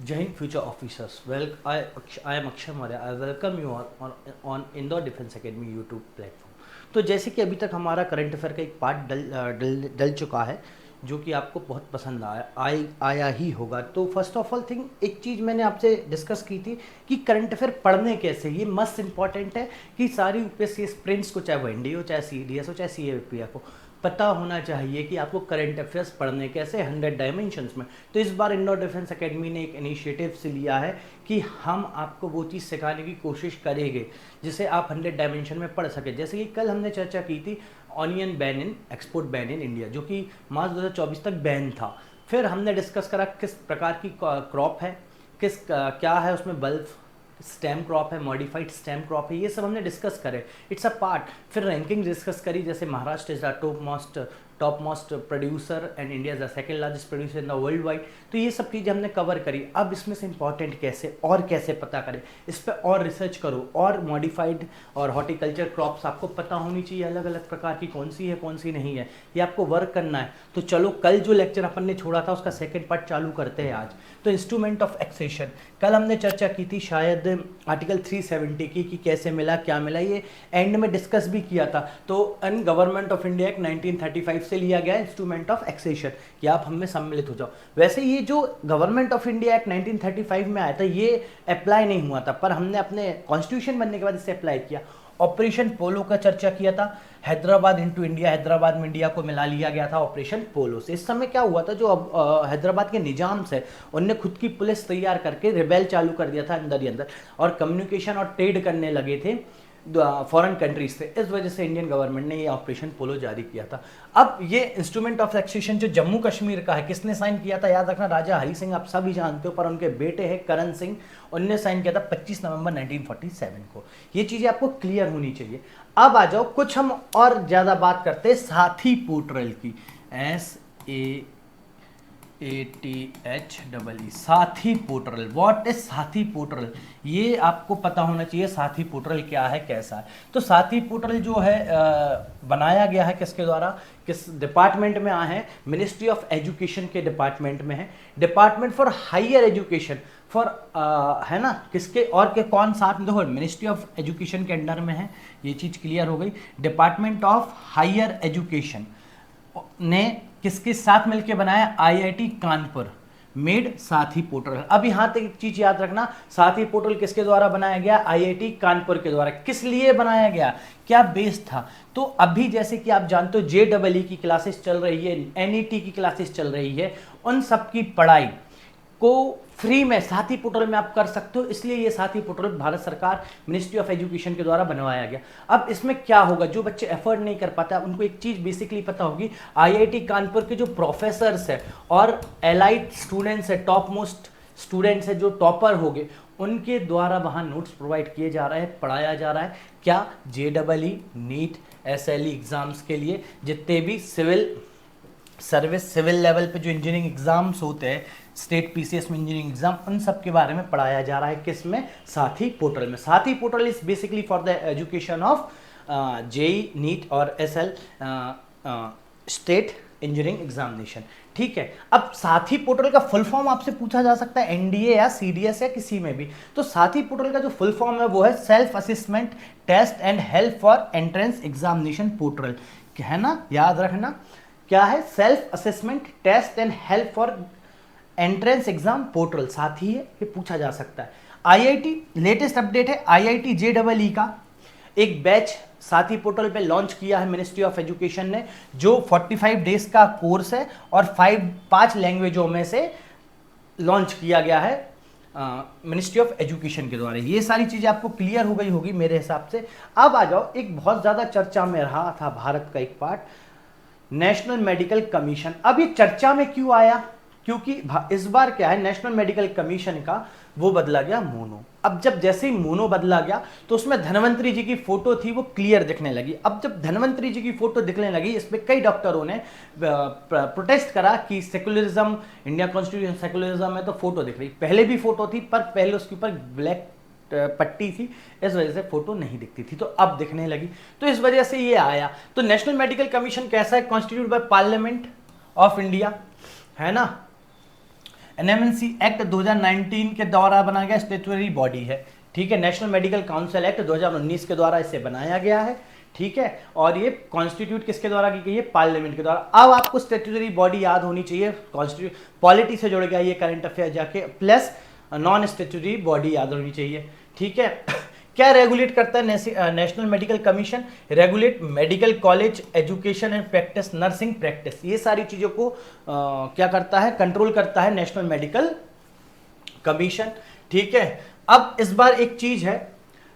जय Hind future officers well I am Akshay Maurya. I welcome you on Indore defence academy YouTube platform. तो जैसे कि अभी तक हमारा करंट अफेयर का एक पार्ट डल चुका है जो कि आपको बहुत पसंद आया ही होगा। तो फर्स्ट ऑफ ऑल थिंग एक चीज़ मैंने आपसे डिस्कस की थी कि करंट अफेयर पढ़ने कैसे, ये मस्ट इंपॉर्टेंट है कि सारी यूपीएससी स्प्रिंट्स को, चाहे वो एनडीए हो, चाहे सीडीएस हो, चाहे सीएपीएफ हो, पता होना चाहिए कि आपको करंट अफेयर्स पढ़ने कैसे 100 डायमेंशंस में। तो इस बार इंदौर डिफेंस एकेडमी ने एक इनिशिएटिव से लिया है कि हम आपको वो चीज़ सिखाने की कोशिश करेंगे जिसे आप 100 डायमेंशन में पढ़ सके। जैसे कि कल हमने चर्चा की थी onion ban in export ban in India, जो कि मार्च 2024 तक बैन था। फिर हमने डिस्कस करा किस प्रकार की क्रॉप है, क्या है उसमें, बल्ब स्टेम क्रॉप है, मॉडिफाइड स्टेम क्रॉप है, ये सब हमने डिस्कस करे, इट्स अ पार्ट। फिर रैंकिंग डिस्कस करी, जैसे Maharashtra is the top most producer and India is the second largest producer in the world wide. तो ये सब चीज़ें हमने कवर करी। अब इसमें से इंपॉर्टेंट कैसे पता करें, इस पर और रिसर्च करो, और मॉडिफाइड और हॉर्टिकल्चर क्रॉप्स आपको पता होनी चाहिए, अलग अलग प्रकार की कौन सी है कौन सी नहीं है, ये आपको वर्क करना है। तो चलो कल जो लेक्चर अपन ने छोड़ा था उसका सेकेंड पार्ट चालू करते हैं आज। तो इंस्ट्रूमेंट ऑफ एक्सेशन कल हमने चर्चा की थी शायद आर्टिकल 370 की कि कैसे मिला क्या मिला, ये एंड में डिस्कस भी किया था। तो अन गवर्नमेंट ऑफ इंडिया एक्ट 1935 से लिया गया इंस्ट्रूमेंट ऑफ एक्सेशन कि आप हम में सम्मिलित हो जाओ। वैसे ये जो गवर्नमेंट ऑफ इंडिया एक्ट 1935 में आया था ये अप्लाई नहीं हुआ था, पर हमने अपने कॉन्स्टिट्यूशन बनने के बाद इसे अप्लाई किया। ऑपरेशन पोलो का चर्चा किया था, हैदराबाद इनटू इंडिया, हैदराबाद में इंडिया को मिला लिया गया था ऑपरेशन पोलो से। इस समय क्या हुआ था, जो हैदराबाद के निजाम से उनने खुद की पुलिस तैयार करके रिबेल चालू कर दिया था अंदर ही अंदर, और कम्युनिकेशन और ट्रेड करने लगे थे फॉरेन कंट्रीज से। इस वजह से इंडियन गवर्नमेंट ने ये ऑपरेशन पोलो जारी किया था। अब ये इंस्ट्रूमेंट ऑफ एक्सेशन जो जम्मू कश्मीर का है, किसने साइन किया था, याद रखना, राजा हरि सिंह, आप सभी जानते हो, पर उनके बेटे हैं करण सिंह, उनने साइन किया था 25 नवंबर 1947 को। ये चीज़ें आपको क्लियर होनी चाहिए। अब आ जाओ कुछ हम और ज़्यादा बात करते हैं साथी पोर्टल की, SAATHEE, साथी पोर्टल। व्हाट इज साथी पोर्टल, ये आपको पता होना चाहिए साथी पोर्टल क्या है कैसा है। तो साथी पोर्टल जो है बनाया गया है किसके द्वारा, किस डिपार्टमेंट में आया है, मिनिस्ट्री ऑफ एजुकेशन के डिपार्टमेंट में है, department for higher education for है ना, किसके और के कौन साथ में, देखो मिनिस्ट्री ऑफ एजुकेशन के अंडर में है, ये चीज क्लियर हो गई। डिपार्टमेंट ऑफ हायर एजुकेशन ने किसके साथ मिलकर बनाया, आईआईटी कानपुर मेड साथी पोर्टल। अब यहां तक एक चीज याद रखना, साथी पोर्टल किसके द्वारा बनाया गया, आईआईटी कानपुर के द्वारा। किस लिए बनाया गया, क्या बेस था, तो अभी जैसे कि आप जानते हो जेईई की क्लासेस चल रही है, एनईटी की क्लासेस चल रही है, उन सब की पढ़ाई को फ्री में साथी पोर्टल में आप कर सकते हो। इसलिए ये साथी पोर्टल भारत सरकार मिनिस्ट्री ऑफ एजुकेशन के द्वारा बनवाया गया। अब इसमें क्या होगा, जो बच्चे एफर्ट नहीं कर पाता उनको एक चीज बेसिकली पता होगी, आईआईटी कानपुर के जो प्रोफेसर्स है और एलाइट स्टूडेंट्स है, टॉप मोस्ट स्टूडेंट्स है, जो टॉपर हो गए, उनके द्वारा वहां नोट्स प्रोवाइड किए जा रहे हैं, पढ़ाया जा रहा है। क्या, जेईई, नीट, एसएलई एग्जाम्स के लिए जितने भी सिविल सर्विस, सिविल लेवल पे जो इंजीनियरिंग एग्जाम्स होते हैं, स्टेट पीसीएस में इंजीनियरिंग एग्जाम, उन सब के बारे में पढ़ाया जा रहा है। किस में, साथी पोर्टल में। Sathee portal is basically for the education of JEE, NEET और एसएल स्टेट इंजीनियरिंग एग्जामिनेशन। ठीक है, अब साथी पोर्टल का फुल फॉर्म आपसे पूछा जा सकता है एनडीए या सीडीएस या किसी में भी। तो साथी पोर्टल का जो फुल फॉर्म है वो है self assessment test and help for entrance examination portal, है ना, याद रखना क्या है, self assessment test and help for entrance exam portal, Sathee है, ये पूछा जा सकता है। आईआईटी लेटेस्ट अपडेट है, आईआईटी जेईई का एक बैच साथी पोर्टल पे लॉन्च किया है मिनिस्ट्री ऑफ एजुकेशन ने, जो 45 डेज का कोर्स है और 5 लैंग्वेजों में से लॉन्च किया गया है मिनिस्ट्री ऑफ एजुकेशन के द्वारा। ये सारी चीजें आपको क्लियर हो गई होगी मेरे हिसाब से। अब आ जाओ, एक बहुत ज्यादा चर्चा में रहा था भारत का एक पार्ट, नेशनल मेडिकल कमीशन। अब ये चर्चा में क्यों आया, क्योंकि इस बार क्या है, नेशनल मेडिकल कमीशन का वो बदला गया मोनो। अब जब जैसे ही मोनो बदला गया तो उसमें धन्वंतरी जी की फोटो थी वो क्लियर दिखने लगी। अब जब धन्वंतरी जी की फोटो दिखने लगी, इस पे कई डॉक्टरों ने प्रोटेस्ट करा कि सेकुलरिज्म, इंडिया कॉन्स्टिट्यूशन सेकुलरिज्म है तो फोटो दिख रही। पहले भी फोटो थी पर पहले उसके ऊपर ब्लैक पट्टी थी, इस वजह से फोटो नहीं दिखती थी, तो अब दिखने लगी, तो इस वजह से ये आया। तो नेशनल मेडिकल कमीशन कैसा है, constitute by parliament of India, है ना, एनएमसी एक्ट 2019 के द्वारा बनाया गया स्टेचुटरी बॉडी है, ठीक है। नेशनल मेडिकल काउंसिल एक्ट 2019 के द्वारा इसे बनाया गया है, ठीक है। और ये कॉन्स्टिट्यूट किसके द्वारा की गई है? पार्लियामेंट के द्वारा। अब आपको स्टेचुटरी बॉडी याद होनी चाहिए, कॉन्स्टिट्यूट पॉलिटी से जुड़ गया ये करंट अफेयर जाके, प्लस नॉन स्टेचुटरी बॉडी याद होनी चाहिए, ठीक है। क्या रेगुलेट करता है national medical commission? Regulate medical college education and practice, nursing practice, ये सारी चीजों को क्या करता है? कंट्रोल करता है नेशनल मेडिकल कमीशन, ठीक है। अब इस बार एक चीज है,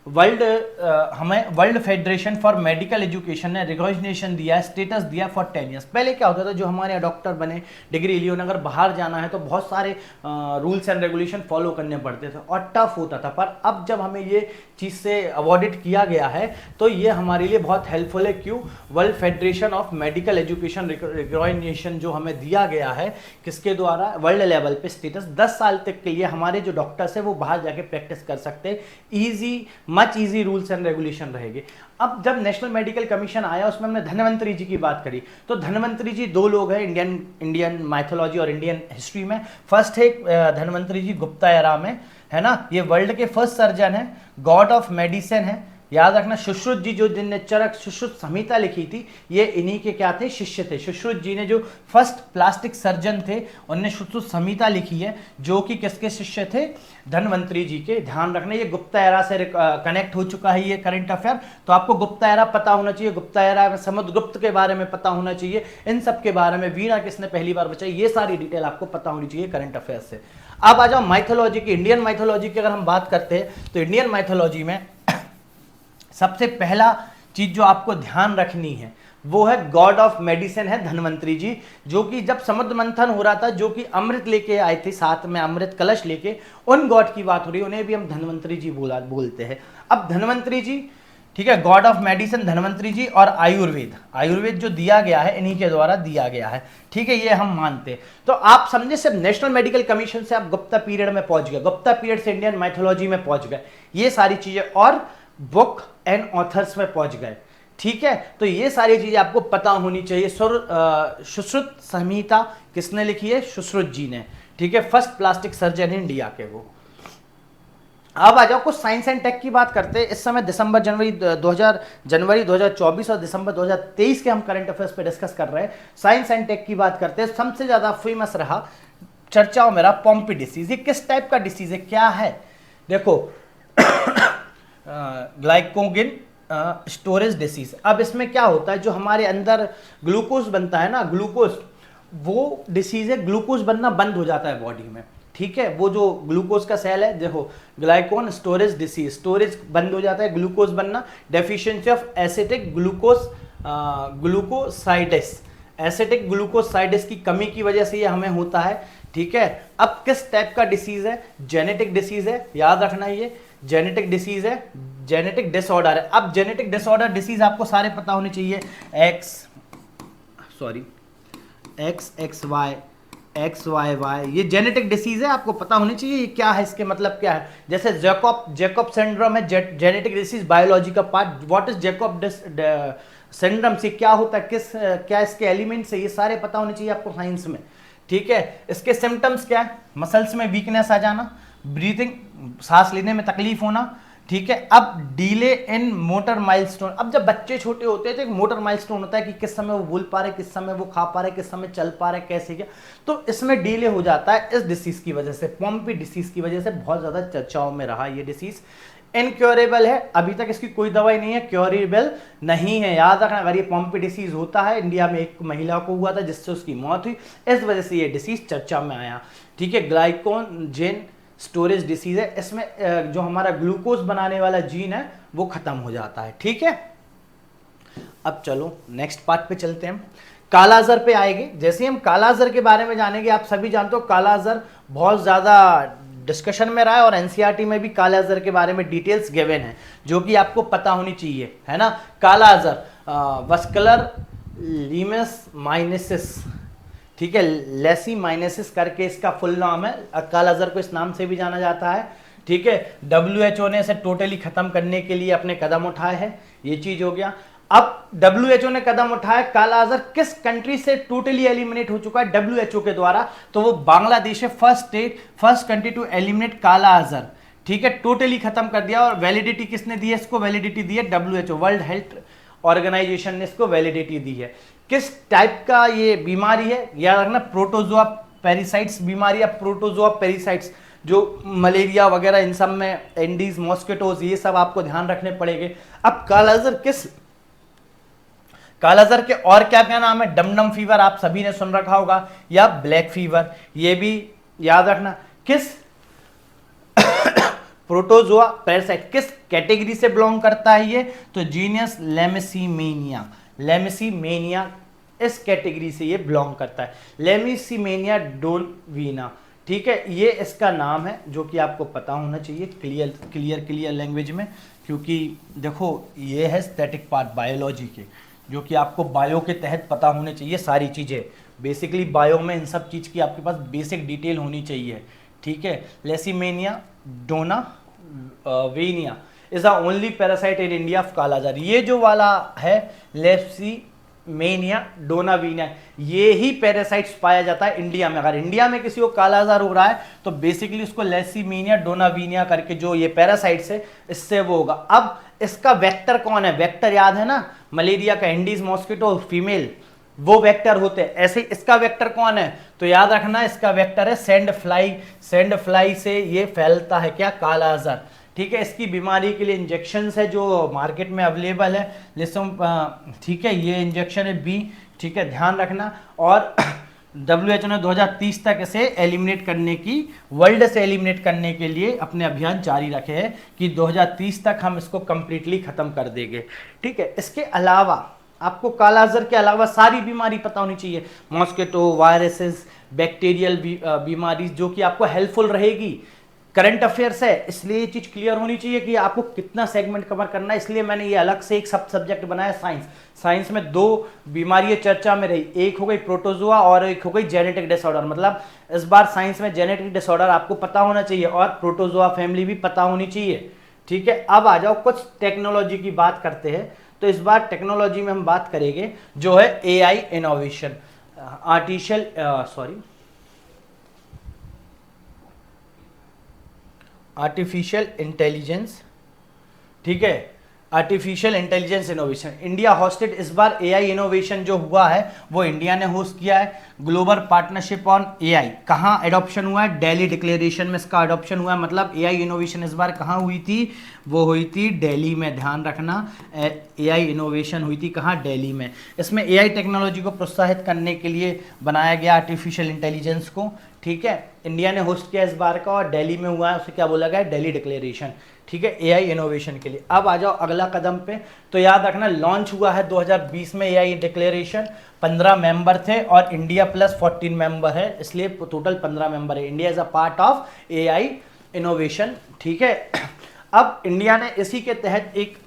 हमें world federation for medical education ने रिकॉग्निशन दिया, स्टेटस दिया फॉर 10 ईयर्स। पहले क्या होता था, जो हमारे डॉक्टर बने, डिग्री ली, उन्हें अगर बाहर जाना है तो बहुत सारे रूल्स एंड रेगुलेशन फॉलो करने पड़ते थे और टफ होता था। पर अब जब हमें ये चीज़ से अवॉर्डेड किया गया है तो ये हमारे लिए बहुत हेल्पफुल है। क्यों? World federation of medical education recognition जो हमें दिया गया है, किसके द्वारा? वर्ल्ड लेवल पे स्टेटस। 10 साल तक के लिए हमारे जो डॉक्टर्स है वो बाहर जाके प्रैक्टिस कर सकते हैं, easy, much easy rules and regulation रहेंगे। अब जब नेशनल मेडिकल कमीशन आया उसमें हमने धन्वंतरी जी की बात करी, तो धन्वंतरी जी दो लोग हैं इंडियन माइथोलॉजी और इंडियन हिस्ट्री में। फर्स्ट है धन्वंतरी जी गुप्ता एरा में, है ना, ये वर्ल्ड के फर्स्ट सर्जन है, गॉड ऑफ मेडिसिन है। याद रखना, सुश्रुत जी जो जिनने चरक सुश्रुत संहिता लिखी थी, ये इन्हीं के क्या थे? शिष्य थे। सुश्रुत जी ने जो फर्स्ट प्लास्टिक सर्जन थे, उन्होंने सुश्रुत संहिता लिखी है, जो कि किसके शिष्य थे? धन्वंतरी जी के। ध्यान रखना, ये गुप्ता एरा से कनेक्ट हो चुका है ये करंट अफेयर, तो आपको गुप्ता एरा पता होना चाहिए, गुप्ता एरा में समुद्रगुप्त के बारे में पता होना चाहिए, इन सब के बारे में, वीणा किसने पहली बार बचाई, ये सारी डिटेल आपको पता होनी चाहिए करंट अफेयर से। अब आ जाओ माइथोलॉजी की, इंडियन माइथोलॉजी की अगर हम बात करते हैं तो इंडियन माइथोलॉजी में सबसे पहला चीज जो आपको ध्यान रखनी है वो है गॉड ऑफ मेडिसिन है धन्वंतरी जी, जो कि जब समुद्र मंथन हो रहा था, जो कि अमृत लेके आए थे, साथ में अमृत कलश लेके, उन गॉड की बात हो रही है, उन्हें भी हम धन्वंतरी जी बोलते हैं। अब धन्वंतरी जी, ठीक है, गॉड ऑफ मेडिसिन धन्वंतरी जी, और आयुर्वेद जो दिया गया है इन्हीं के द्वारा दिया गया है, ठीक है, ये हम मानते हैं। तो आप समझे, सिर्फ नेशनल मेडिकल कमीशन से आप गुप्ता पीरियड में पहुंच गए, गुप्ता पीरियड से इंडियन माइथोलॉजी में पहुंच गए, ये सारी चीजें, और बुक एंड ऑथर्स में पहुंच गए, ठीक है। तो ये सारी चीजें आपको पता होनी चाहिए। सुश्रुत संहिता किसने लिखी है? सुश्रुत जी ने, ठीक है, फर्स्ट प्लास्टिक सर्जन इंडिया के वो। अब आ जाओ कुछ साइंस एंड टेक की बात करते हैं। इस समय जनवरी 2024 और दिसंबर 2023 के हम करंट अफेयर्स पे डिस्कस कर रहे हैं। साइंस एंड टेक की बात करते हैं, सबसे ज्यादा फेमस रहा, चर्चाओं में रहा, पॉम्पी डिसीज। ये किस टाइप का डिसीज है, क्या है? देखो ग्लाइकोजन स्टोरेज डिसीज। अब इसमें क्या होता है, जो हमारे अंदर ग्लूकोज बनता है ना, ग्लूकोज, वो डिसीज है, ग्लूकोज बनना बंद हो जाता है बॉडी में, ठीक है। वो जो ग्लूकोज का सेल है, देखो ग्लाइकोन स्टोरेज डिसीज, स्टोरेज बंद हो जाता है, ग्लूकोज बनना, deficiency of acetic glucosidase, acetic glucosidase की कमी की वजह से ये हमें होता है, ठीक है। अब किस टाइप का डिसीज है? जेनेटिक डिसीज है, याद रखना, ये जेनेटिक डिसीज है, जेनेटिक डिसऑर्डर है। अब जेनेटिक डिसऑर्डर डिसीज आपको सारे पता होने चाहिए, XXY, ये जेनेटिक डिसीज है, आपको पता होनी चाहिए ये क्या है, इसके मतलब क्या है। जैसे जैकब सिंड्रोम है, जेनेटिक डिसीज, बायोलॉजी का part. What is Jacob syndrome से क्या होता है, क्या इसके एलिमेंट्स है, ये सारे पता होने चाहिए आपको साइंस में, ठीक है। इसके सिम्टम्स क्या है? मसल्स में वीकनेस आ जाना, ब्रीथिंग, सांस लेने में तकलीफ होना, ठीक है। अब डीले इन मोटर माइलस्टोन। अब जब बच्चे छोटे होते हैं तो एक मोटर माइलस्टोन होता है कि किस समय वो बोल पा रहे, किस समय वो खा पा रहे, किस समय चल पा रहे, कैसे क्या, तो इसमें डीले हो जाता है इस डिसीज की वजह से, पॉम्पी डिसीज की वजह से बहुत ज्यादा चर्चाओं में रहा ये डिसीज। इनक्योरेबल है, अभी तक इसकी कोई दवाई नहीं है, क्योरेबल नहीं है, याद रखना। अगर ये पॉम्पी डिसीज होता है, इंडिया में एक महिला को हुआ था जिससे उसकी मौत हुई, इस वजह से ये डिसीज चर्चा में आया, ठीक है। ग्लाइकोजन स्टोरेज डिसीज है, इसमें जो हमारा ग्लूकोज बनाने वाला जीन है वो खत्म हो जाता है, ठीक है। अब चलो नेक्स्ट पार्ट पे चलते हैं, कालाजार पे आएंगे। जैसे हम कालाजार के बारे में जानेंगे, आप सभी जानते हो कालाजार बहुत ज्यादा डिस्कशन में रहा है और एनसीईआरटी में भी कालाजार के बारे में डिटेल्स गिवन है, जो कि आपको पता होनी चाहिए, है ना। कालाजार वस्कुलर लीमेसमाइनेसिस, ठीक है, लेसीमाइनेसिस करके इसका फुल नाम है, कालाजार को इस नाम से भी जाना जाता है, ठीक है। WHO ने इसे टोटली खत्म करने के लिए अपने कदम उठाए हैं, ये चीज हो गया। अब WHO ने कदम उठाया, काला अजहर किस कंट्री से टोटली एलिमिनेट हो चुका है WHO के द्वारा, तो वो बांग्लादेश है, फर्स्ट कंट्री टू एलिमिनेट काला अजहर, ठीक है, टोटली खत्म कर दिया। और वैलिडिटी किसने दी है इसको? वैलिडिटी दी है WHO, वर्ल्ड हेल्थ ऑर्गेनाइजेशन ने इसको वैलिडिटी दी है। किस टाइप का ये बीमारी है, याद रखना, प्रोटोजोआ पेरिसाइट्स बीमारी या प्रोटोजोआ पेरिसाइट्स, जो मलेरिया वगैरह इन सब में, एंडीज, मॉस्किटोज, ये सब आपको ध्यान रखने पड़ेंगे। अब कालाजार के और क्या क्या नाम है? डमडम फीवर आप सभी ने सुन रखा होगा, या ब्लैक फीवर, ये भी याद रखना। किस प्रोटोजोआ पैरासाइट किस कैटेगरी से बिलोंग करता है ये? तो जीनियस लेमिसीमेनिया इस कैटेगरी से ये बिलोंग करता है, लेमिसीमेनिया डोनवीना, ठीक है, ये इसका नाम है, जो कि आपको पता होना चाहिए क्लियर लैंग्वेज में, क्योंकि देखो ये है स्टैटिक पार्ट बायोलॉजी के, जो कि आपको बायो के तहत पता होने चाहिए सारी चीज़ें। बेसिकली बायो में इन सब चीज़ की आपके पास बेसिक डिटेल होनी चाहिए, ठीक है। Leishmania donovani is the only parasite in India of kala azar. ये जो वाला है लेसीमेनिया डोनावीनिया, ये ही पैरासाइट्स पाया जाता है इंडिया में। अगर इंडिया में किसी को कालाजार हो रहा है तो बेसिकली उसको लेसीमेनिया डोनावीनिया करके जो ये पैरासाइट्स है इससे वो होगा। अब इसका वेक्टर कौन है? वेक्टर याद है ना, मलेरिया का एंडीज मॉस्किटो फीमेल, वो वेक्टर होते हैं। ऐसे इसका वेक्टर कौन है? तो याद रखना इसका वेक्टर है सैंड फ्लाई से ये फैलता है क्या? काला अजहर, ठीक है। इसकी बीमारी के लिए इंजेक्शन है जो मार्केट में अवेलेबल है, ठीक है, ये इंजेक्शन है बी, ठीक है, ध्यान रखना। और WHO ने 2030 तक इसे एलिमिनेट करने की, वर्ल्ड से एलिमिनेट करने के लिए अपने अभियान जारी रखे हैं कि 2030 तक हम इसको कंप्लीटली खत्म कर देंगे, ठीक है। इसके अलावा आपको काला अजहर के अलावा सारी बीमारी पता होनी चाहिए, मॉस्किटो, वायरसेस, बैक्टीरियल बीमारी, जो कि आपको हेल्पफुल रहेगी। करंट अफेयर्स है, इसलिए ये चीज क्लियर होनी चाहिए कि आपको कितना सेगमेंट कवर करना है, इसलिए मैंने ये अलग से एक सब सब्जेक्ट बनाया साइंस में 2 बीमारियां चर्चा में रही, एक हो गई प्रोटोजोआ और एक हो गई जेनेटिक डिसऑर्डर। मतलब इस बार साइंस में जेनेटिक डिसऑर्डर आपको पता होना चाहिए और प्रोटोजोआ फैमिली भी पता होनी चाहिए, ठीक है। अब आ जाओ कुछ टेक्नोलॉजी की बात करते हैं। तो इस बार टेक्नोलॉजी में हम बात करेंगे जो है AI इनोवेशन, आर्टिफिशियल इंटेलिजेंस, ठीक है, artificial intelligence innovation. India hosted, इस बार AI इनोवेशन जो हुआ है वो इंडिया ने होस्ट किया है। ग्लोबल पार्टनरशिप ऑन AI कहाँ एडॉप्शन हुआ है? दिल्ली डिक्लेरेशन में इसका एडॉप्शन हुआ है। मतलब AI इनोवेशन इस बार कहाँ हुई थी? वो हुई थी दिल्ली में, ध्यान रखना। AI इनोवेशन हुई थी कहाँ? दिल्ली में। इसमें AI टेक्नोलॉजी को प्रोत्साहित करने के लिए बनाया गया आर्टिफिशियल इंटेलिजेंस को, ठीक है। इंडिया ने होस्ट किया इस बार का और दिल्ली में हुआ है, उसे क्या बोला गया? दिल्ली डिक्लेरेशन, ठीक है, AI इनोवेशन के लिए। अब आ जाओ अगला कदम पे। तो याद रखना लॉन्च हुआ है 2020 में AI डिक्लेरेशन, 15 मेंबर थे और इंडिया प्लस 14 मेंबर है, इसलिए टोटल 15 मेंबर है। India is a part of AI innovation, ठीक है। अब इंडिया ने इसी के तहत एक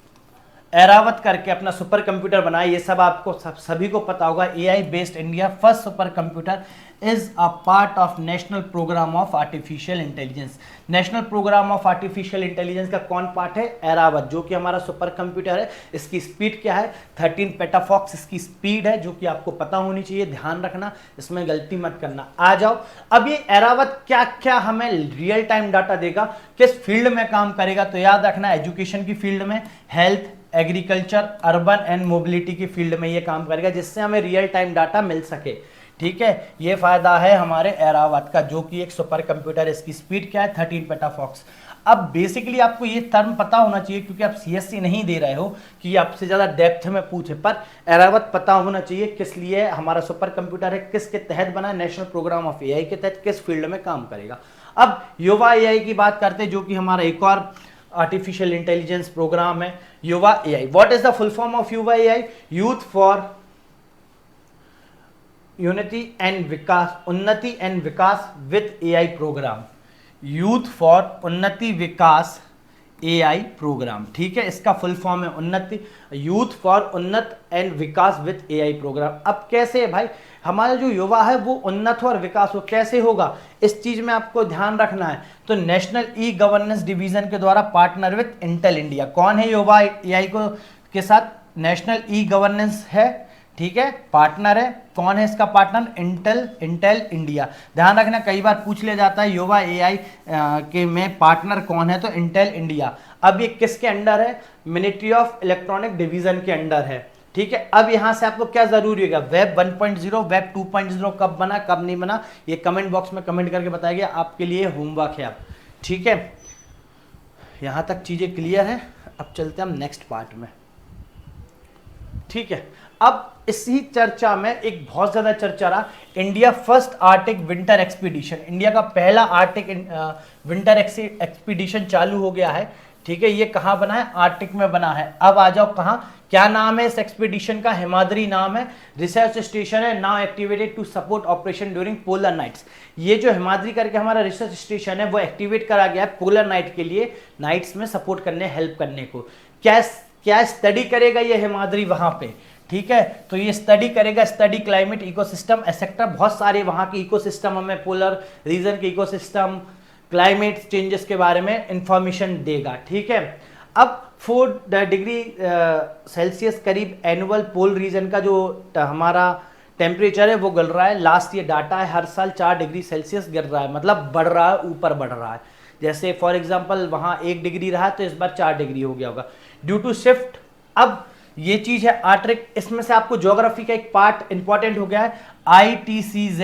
एरावत करके अपना सुपर कंप्यूटर बनाया, ये सब आपको सभी को पता होगा। AI based India first supercomputer is a part of national programme of artificial intelligence. National programme of artificial intelligence का कौन पार्ट है? एरावत, जो कि हमारा सुपर कंप्यूटर है। इसकी स्पीड क्या है? 13 पेटाफॉक्स इसकी स्पीड है, जो कि आपको पता होनी चाहिए, ध्यान रखना, इसमें गलती मत करना। आ जाओ, अब ये एरावत क्या क्या हमें रियल टाइम डाटा देगा, किस फील्ड में काम करेगा? तो याद रखना एजुकेशन की फील्ड में, health, agriculture, urban and mobility की फील्ड में ये काम करेगा, जिससे हमें रियल टाइम डाटा मिल सके, ठीक है। ये फायदा है हमारे एरावत का, जो कि एक सुपर कंप्यूटर, इसकी स्पीड क्या है? 13 पेटाफॉक्स। अब बेसिकली आपको ये टर्म पता होना चाहिए, क्योंकि आप CSC नहीं दे रहे हो कि आपसे ज़्यादा डेप्थ में पूछे, पर एरावत पता होना चाहिए किस लिए हमारा सुपर कंप्यूटर है, किसके तहत बना है, नेशनल प्रोग्राम ऑफ AI के तहत किस फील्ड में काम करेगा। अब युवा AI की बात करते हैं, जो कि हमारा एक और आर्टिफिशियल इंटेलिजेंस प्रोग्राम है, Yuva AI। What is the full form of Yuva AI? Youth for unity and Vikas, Unnati and Vikas with AI programme, youth for Unnati Vikas AI programme, ठीक है। इसका फुल फॉर्म है Unnati, youth for Unnat and Vikas with AI programme. अब कैसे है भाई, हमारा जो युवा है वो उन्नत और विकास हो, कैसे होगा, इस चीज में आपको ध्यान रखना है। तो नेशनल E-गवर्नेंस डिवीजन के द्वारा पार्टनर विद इंटेल इंडिया, कौन है युवा AI को के साथ? नेशनल ई गवर्नेंस है, ठीक है, पार्टनर है। कौन है इसका पार्टनर? Intel India. ध्यान रखना, कई बार पूछ लिया जाता है युवा एआई के में पार्टनर कौन है, तो इंटेल इंडिया। अब ये किसके अंडर है? मिनिस्ट्री ऑफ इलेक्ट्रॉनिक डिवीजन के अंडर है, ठीक है। अब यहां से आपको क्या जरूरी होगा? वेब 1.0, वेब 2.0 कब बना, कब नहीं बना, ये कमेंट बॉक्स में कमेंट करके बताइए, आपके लिए होमवर्क है अब, ठीक है। यहां तक चीजें क्लियर है। अब चलते हैं हम नेक्स्ट पार्ट में, ठीक है। अब इसी चर्चा में एक बहुत ज्यादा चर्चा रहा, India first Arctic winter expedition. India का पहला आर्टिक विंटर एक्सपीडिशन चालू हो गया है, ठीक है। ये कहां बना है? आर्टिक में बना है। अब आ जाओ कहां, क्या नाम है इस एक्सपीडिशन का? हिमाद्री नाम है, रिसर्च स्टेशन है, now activated to support operation during polar nights. ये जो हिमाद्री करके हमारा रिसर्च स्टेशन है वो एक्टिवेट करा गया है पोलर नाइट के लिए, नाइट्स में सपोर्ट करने, हेल्प करने को। क्या स्टडी करेगा ये हिमाद्री वहां पे, ठीक है। तो ये स्टडी करेगा, स्टडी क्लाइमेट, इकोसिस्टम एक्सेट्रा, बहुत सारे वहां के इकोसिस्टम, हमें पोलर रीजन के इकोसिस्टम, क्लाइमेट चेंजेस के बारे में इंफॉर्मेशन देगा, ठीक है। अब 4 डिग्री सेल्सियस करीब एनुअल पोल रीजन का जो हमारा टेम्परेचर है वो गिर रहा है। लास्ट ये डाटा है, हर साल 4 डिग्री सेल्सियस गिर रहा है, मतलब बढ़ रहा है, ऊपर बढ़ रहा है। जैसे फॉर एग्जांपल वहां 1 डिग्री रहा तो इस बार 4 डिग्री हो गया होगा ड्यू टू शिफ्ट। अब ये चीज है आर्टिक, इसमें से आपको ज्योग्राफी का एक पार्ट इंपॉर्टेंट हो गया है, ITCZ,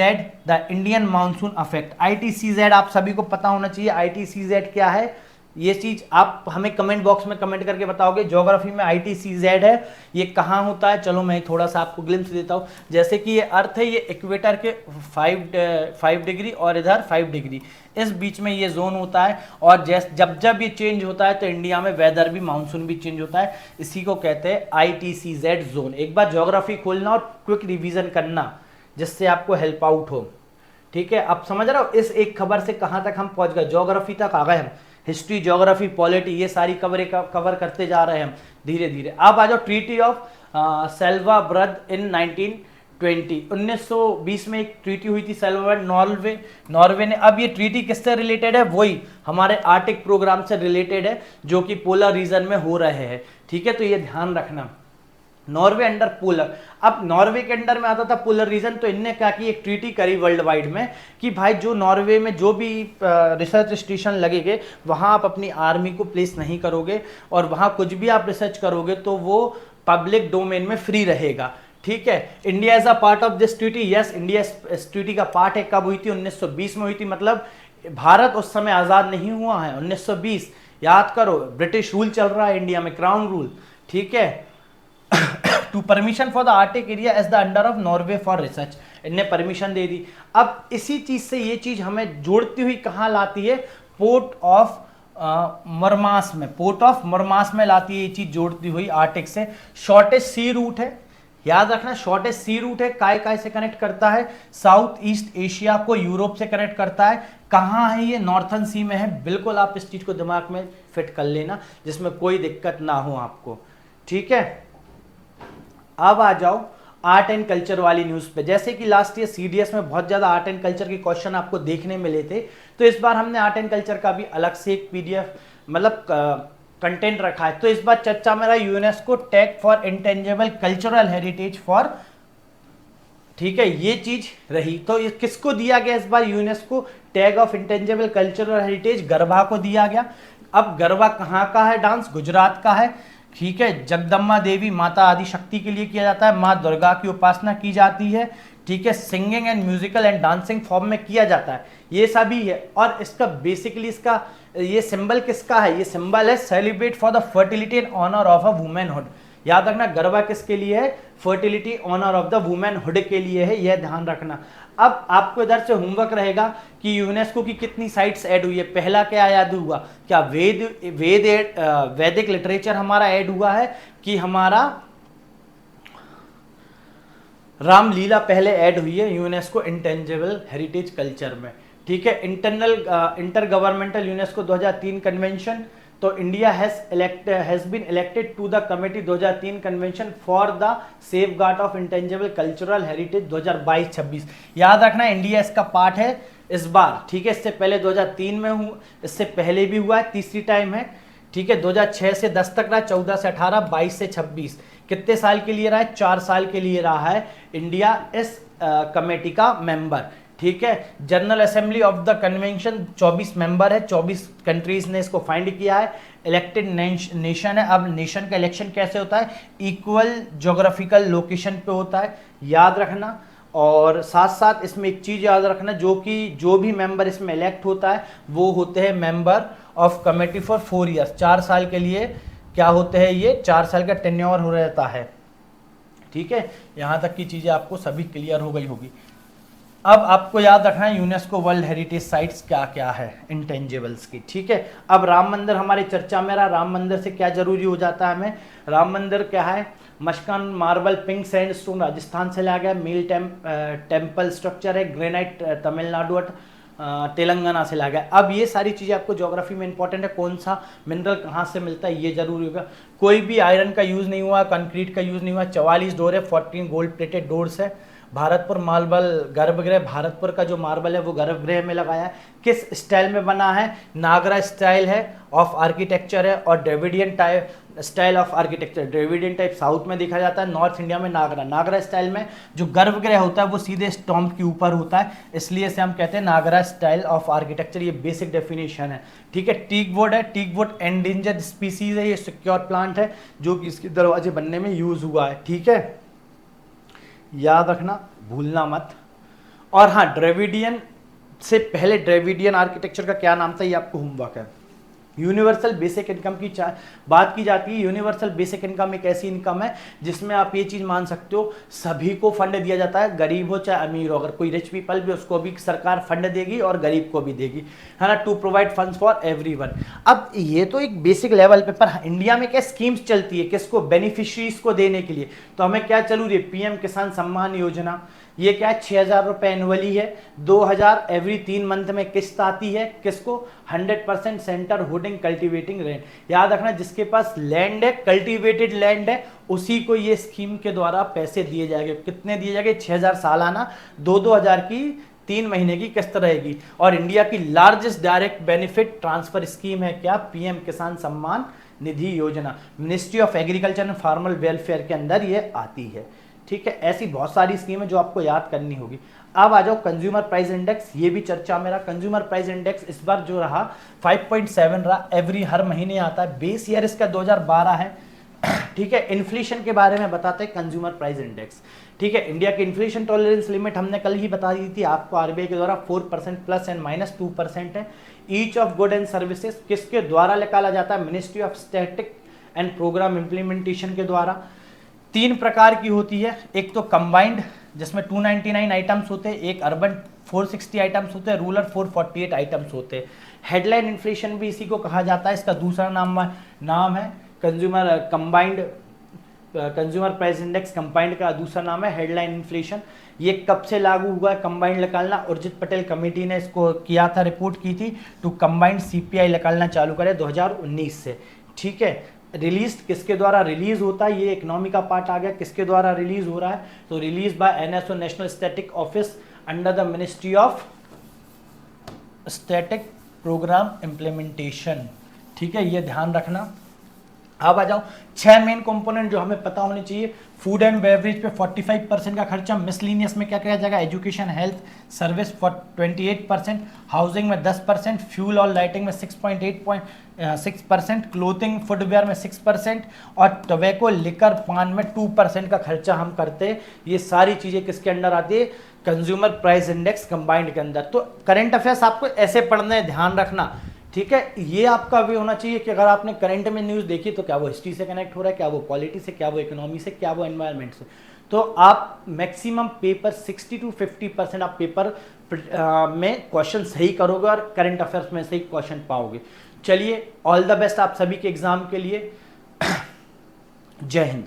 the Indian monsoon affect. ITCZ आप सभी को पता होना चाहिए, ITCZ क्या है, ये चीज आप हमें कमेंट बॉक्स में कमेंट करके बताओगे। ज्योग्राफी में ITCZ है, ये कहाँ होता है? चलो मैं थोड़ा सा आपको ग्लिम्स देता हूँ। जैसे कि ये अर्थ है, ये इक्वेटर के 5 डिग्री और इधर 5 डिग्री, इस बीच में ये जोन होता है। और जब जब ये चेंज होता है तो इंडिया में वेदर भी, मानसून भी चेंज होता है, इसी को कहते हैं ITCZ जोन। एक बार ज्योग्राफी खोलना और क्विक रिविजन करना, जिससे आपको हेल्प आउट हो, ठीक है। अब समझ रहे हो इस एक खबर से कहाँ तक हम पहुंच गए, ज्योग्राफी तक आ गए हम। हिस्ट्री, ज्योग्राफी, पॉलिटी, ये सारी कवर करते जा रहे हैं हम धीरे धीरे। अब आ जाओ ट्रीटी ऑफ सेल्वाब्रड इन 1920 में एक ट्रीटी हुई थी सेल्वाब्रड, नॉर्वे ने। अब ये ट्रीटी किससे रिलेटेड है? वही हमारे आर्टिक प्रोग्राम से रिलेटेड है, जो कि पोलर रीजन में हो रहे हैं, ठीक है। तो ये ध्यान रखना, नॉर्वे अंडर पोलर। अब नॉर्वे के अंडर में आता था पोलर रीजन, तो इनने क्या की, एक ट्रीटी करी वर्ल्ड वाइड में कि भाई जो नॉर्वे में जो भी रिसर्च स्टेशन लगेंगे वहां आप अपनी आर्मी को प्लेस नहीं करोगे, और वहां कुछ भी आप रिसर्च करोगे तो वो पब्लिक डोमेन में फ्री रहेगा, ठीक है। India is a part of this treaty, yes, India इस ट्रीटी का पार्ट है। कब हुई थी? 1920 में हुई थी, मतलब भारत उस समय आजाद नहीं हुआ है, 1920, याद करो, ब्रिटिश रूल चल रहा है इंडिया में, क्राउन रूल, ठीक है। To permission for the Arctic area as the under of Norway for research, इनने परमिशन दे दी। अब इसी चीज से ये चीज हमें जोड़ती हुई कहां लाती है? पोर्ट ऑफ मरमास में, पोर्ट ऑफ मरमास में लाती है ये चीज जोड़ती हुई आर्टिक से। शॉर्टेज सी रूट है, याद रखना, शॉर्टेज सी रूट है, काय से कनेक्ट करता है? साउथ ईस्ट एशिया को यूरोप से कनेक्ट करता है। कहां है ये? नॉर्थन सी में है। बिल्कुल आप इस चीज को दिमाग में फिट कर लेना, जिसमें कोई दिक्कत ना हो आपको, ठीक है। अब आ जाओ आर्ट एंड कल्चर वाली न्यूज पे। जैसे कि लास्ट ईयर सीडीएस में बहुत ज्यादा आर्ट एंड कल्चर के क्वेश्चन आपको देखने मिले थे, तो इस बार हमने आर्ट एंड कल्चर का भी अलग से एक पीडीएफ, मतलब कंटेंट रखा है। तो इस बार चर्चा में रहा UNESCO tag for intangible cultural heritage for, ठीक है, ये चीज रही। तो ये किसको दिया गया इस बार? UNESCO tag of intangible cultural heritage Garba को दिया गया। अब गरबा कहाँ का है डांस? गुजरात का है, ठीक है। जगदम्बा देवी माता आदि शक्ति के लिए किया जाता है, माँ दुर्गा की उपासना की जाती है, ठीक है। Singing and musical and dancing form में किया जाता है, ये सभी है। और इसका बेसिकली इसका ये सिंबल किसका है? ये सिंबल है celebrate for the fertility and honour of a womanhood. याद रखना, गरबा किसके लिए है? Fertility honour of the womanhood के लिए है, यह ध्यान रखना। अब आपको इधर से होमवर्क रहेगा कि यूनेस्को की कितनी साइट्स ऐड हुई है। पहला क्या याद हुआ? क्या वैदिक लिटरेचर हमारा ऐड हुआ है, कि हमारा रामलीला पहले ऐड हुई है यूनेस्को इंटेंजिबल हेरिटेज कल्चर में, ठीक है। इंटर गवर्नमेंटल यूनेस्को 2003 कन्वेंशन, तो India has been elected to the committee 2003 convention for the safeguard of intangible cultural heritage 2022-26। याद रखना, इंडिया इसका पार्ट है इस बार, ठीक है। इससे पहले 2003 में इससे पहले भी हुआ है, तीसरी टाइम है, ठीक है। 2006 से 10 तक रहा, 14 से 18, 22 से 26, कितने साल के लिए रहा है? 4 साल के लिए रहा है इंडिया इस कमेटी का मेंबर, ठीक है। General assembly of the convention 24 member है, 24 कंट्रीज ने इसको फाइंड किया है। इलेक्टेड नेशन है। अब नेशन का इलेक्शन कैसे होता है? इक्वल ज्योग्राफिकल लोकेशन पे होता है, याद रखना। और साथ साथ इसमें एक चीज याद रखना, जो भी मेंबर इसमें इलेक्ट होता है वो होते हैं member of committee for 4 years, 4 साल के लिए क्या होते हैं ये? 4 साल का टेन्योर हो रहता है, ठीक है। यहां तक की चीजें आपको सभी क्लियर हो गई होगी। अब आपको याद रखना है यूनेस्को वर्ल्ड हेरिटेज साइट्स क्या क्या है इंटेंजिबल्स की, ठीक है। अब राम मंदिर हमारी चर्चा में रहा। राम मंदिर से क्या जरूरी हो जाता है हमें? राम मंदिर क्या है? मस्कान मार्बल पिंक सैंडस्टोन राजस्थान से लाया गया, मील टेम्पल स्ट्रक्चर है, ग्रेनाइट तमिलनाडु और तेलंगाना से लाया गया। अब ये सारी चीज़ें आपको ज्योग्राफी में इंपॉर्टेंट है, कौन सा मिनरल कहाँ से मिलता है ये जरूरी होगा। कोई भी आयरन का यूज़ नहीं हुआ, कंक्रीट का यूज़ नहीं हुआ। 44 डोर है, 14 गोल्ड प्लेटेड डोर्स है। भारतपुर मार्बल गर्भगृह, भारतपुर का जो मार्बल है वो गर्भगृह में लगाया है। किस स्टाइल में बना है? नागरा स्टाइल है ऑफ आर्किटेक्चर है, और Dravidian type style of architecture. Dravidian type south में देखा जाता है, नॉर्थ इंडिया में नागरा स्टाइल में जो गर्भगृह होता है वो सीधे स्टॉम्प के ऊपर होता है, इसलिए इसे हम कहते हैं नागरा स्टाइल ऑफ आर्किटेक्चर। ये बेसिक डेफिनेशन है, ठीक है। टीक वुड है, टीक वुड एंडेंजर्ड स्पीसीज है, ये सिक्योर प्लांट है जो कि इसके दरवाजे बनने में यूज हुआ है, ठीक है। याद रखना, भूलना मत। और हाँ, ड्रेविडियन से पहले ड्रेविडियन आर्किटेक्चर का क्या नाम था ये आपको होमवर्क है। यूनिवर्सल बेसिक इनकम की बात की जाती है। यूनिवर्सल बेसिक इनकम एक ऐसी इनकम है जिसमें आप ये चीज मान सकते हो सभी को फंड दिया जाता है, गरीब हो चाहे अमीर हो। अगर कोई रिच पीपल भी उसको भी सरकार फंड देगी और गरीब को भी देगी, है ना, to provide funds for everyone. अब ये तो एक बेसिक लेवल पे, पर इंडिया में क्या स्कीम्स चलती है किसको? बेनिफिशियरीज को देने के लिए। तो हमें क्या चल रही है? पीएम किसान सम्मान योजना। ये क्या है? 6,000 रुपए एनुअली है, 2,000 एवरी 3 मंथ में किस्त आती है। किसको? 100% सेंटर होल्डिंग कल्टीवेटिंग लैंड। याद रखना, जिसके पास लैंड है, कल्टीवेटेड लैंड है, उसी को ये स्कीम के द्वारा पैसे दिए जाएंगे। कितने दिए जाएंगे? 6,000 सालाना, 2,000 की 3 महीने की किस्त रहेगी। और इंडिया की largest direct benefit transfer scheme है क्या? पीएम किसान सम्मान निधि योजना। Ministry of agriculture and farmer welfare के अंदर ये आती है, ठीक है। ऐसी बहुत सारी स्कीम है जो आपको याद करनी होगी। अब आ जाओ कंज्यूमर प्राइस इंडेक्स, ये भी चर्चा में रहा। कंज्यूमर प्राइस इंडेक्स इस बार जो रहा 5.7 रहा, एवरी हर महीने आता है। बेस ईयर इसका 2012 है, ठीक है। इन्फ्लेशन के बारे में बताते हैं कंज्यूमर प्राइस इंडेक्स, ठीक है। इंडिया की इन्फ्लेशन टॉलरेंस लिमिट हमने कल ही बता दी थी आपको आरबीआई के द्वारा, 4% प्लस एंड माइनस 2% है। Each of good and services किसके द्वारा निकाला जाता है? Ministry of static and programme implementation के द्वारा। 3 प्रकार की होती है, एक तो कंबाइंड जिसमें 299 आइटम्स होते हैं, एक अर्बन 460 आइटम्स होते हैं, रूरल 448 आइटम्स होते हैं। हेडलाइन इन्फ्लेशन भी इसी को कहा जाता है, इसका दूसरा नाम है consumer combined, consumer price index combined का दूसरा नाम है हेडलाइन इन्फ्लेशन। ये कब से लागू हुआ है कंबाइंड निकालना? उर्जित पटेल कमेटी ने इसको किया था, रिपोर्ट की थी, टू कंबाइंड सीपीआई निकालना चालू करे 2019 से, ठीक है। रिलीज किसके द्वारा रिलीज होता है? ये इकोनॉमी का पार्ट आ गया, किसके द्वारा रिलीज हो रहा है? तो release by NSO national static office under the ministry of static programme implementation, ठीक है, ये ध्यान रखना। अब आ जाओ 6 मेन कंपोनेंट जो हमें पता होने चाहिए। फूड एंड बेवरेज पे 45% का खर्चा, मिसलिनियस में क्या किया जाएगा? एजुकेशन हेल्थ सर्विस 28%, हाउसिंग में 10%, फ्यूल और लाइटिंग में 6.6%, क्लोथिंग फुटवेयर में 6% और टोबैको लिकर पान में 2% का खर्चा हम करते हैं। ये सारी चीज़ें किसके अंडर आती है? कंज्यूमर प्राइस इंडेक्स कंबाइंड के अंदर। तो करंट अफेयर्स आपको ऐसे पढ़ना है, ध्यान रखना, ठीक है। ये आपका भी होना चाहिए कि अगर आपने करंट में न्यूज़ देखी तो क्या वो हिस्ट्री से कनेक्ट हो रहा है, क्या वो पॉलिटी से, क्या वो इकोनॉमी से, क्या वो एनवायरनमेंट से। तो आप मैक्सिमम पेपर 60 to 50% आप पेपर में क्वेश्चन सही करोगे और करंट अफेयर्स में सही क्वेश्चन पाओगे। चलिए, ऑल द बेस्ट आप सभी के एग्जाम के लिए। जय हिंद।